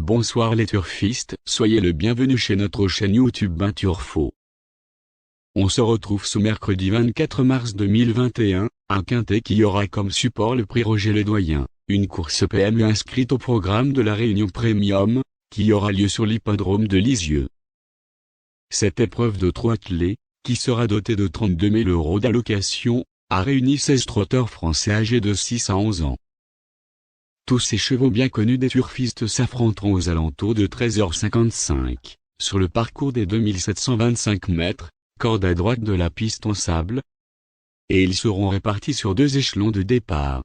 Bonsoir les turfistes, soyez le bienvenu chez notre chaîne YouTube Ben Turfo. On se retrouve ce mercredi 24 mars 2021, un quintet qui aura comme support le prix Roger Ledoyen, une course PMU inscrite au programme de la Réunion Premium, qui aura lieu sur l'hippodrome de Lisieux. Cette épreuve de trot attelé, qui sera dotée de 32 000 € d'allocation, a réuni 16 trotteurs français âgés de 6 à 11 ans. Tous ces chevaux bien connus des turfistes s'affronteront aux alentours de 13h55, sur le parcours des 2725 mètres, corde à droite de la piste en sable, et ils seront répartis sur 2 échelons de départ.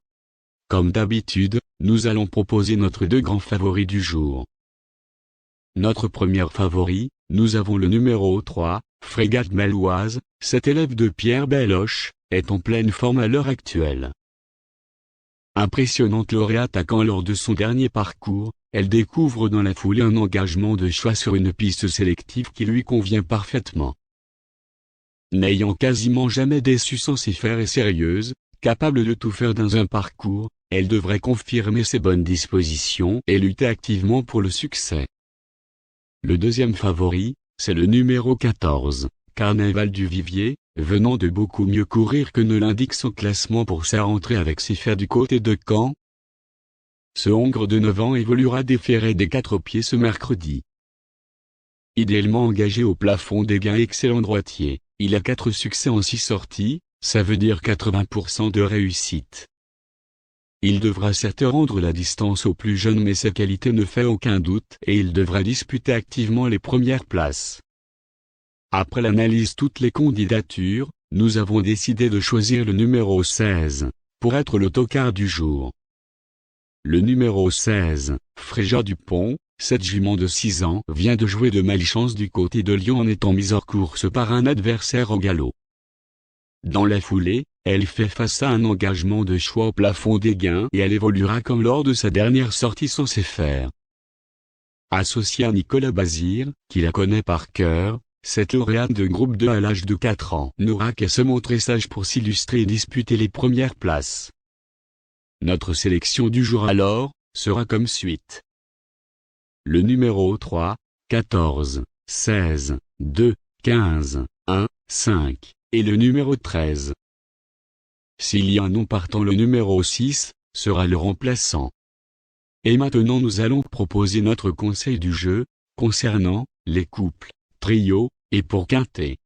Comme d'habitude, nous allons proposer notre 2 grands favoris du jour. Notre première favori, nous avons le numéro 3, Frégate Melloise. Cet élève de Pierre Belloche, est en pleine forme à l'heure actuelle. Impressionnante lauréate attaquant lors de son dernier parcours, elle découvre dans la foulée un engagement de choix sur une piste sélective qui lui convient parfaitement. N'ayant quasiment jamais déçu sans s'y faire et sérieuse, capable de tout faire dans un parcours, elle devrait confirmer ses bonnes dispositions et lutter activement pour le succès. Le deuxième favori, c'est le numéro 14, Carnaval du Vivier, venant de beaucoup mieux courir que ne l'indique son classement pour sa rentrée avec ses fers du côté de Caen. Ce hongre de 9 ans évoluera déféré des 4 pieds ce mercredi. Idéalement engagé au plafond des gains, excellent droitier, il a 4 succès en 6 sorties, ça veut dire 80% de réussite. Il devra certes rendre la distance aux plus jeunes, mais sa qualité ne fait aucun doute et il devra disputer activement les premières places. Après l'analyse toutes les candidatures, nous avons décidé de choisir le numéro 16, pour être l'autocard du jour. Le numéro 16, Fréja Dupont, cette jument de 6 ans, vient de jouer de malchance du côté de Lyon en étant mise hors course par un adversaire au galop. Dans la foulée, elle fait face à un engagement de choix au plafond des gains et elle évoluera comme lors de sa dernière sortie sans s'y faire. Associée à Nicolas Bazir, qui la connaît par cœur, cette lauréate de groupe 2 à l'âge de 4 ans n'aura qu'à se montrer sage pour s'illustrer et disputer les premières places. Notre sélection du jour alors, sera comme suite. Le numéro 3, 14, 16, 2, 15, 1, 5, et le numéro 13. S'il y a un non partant, le numéro 6, sera le remplaçant. Et maintenant nous allons proposer notre conseil du jeu, concernant les couples, trios, et pour quintet.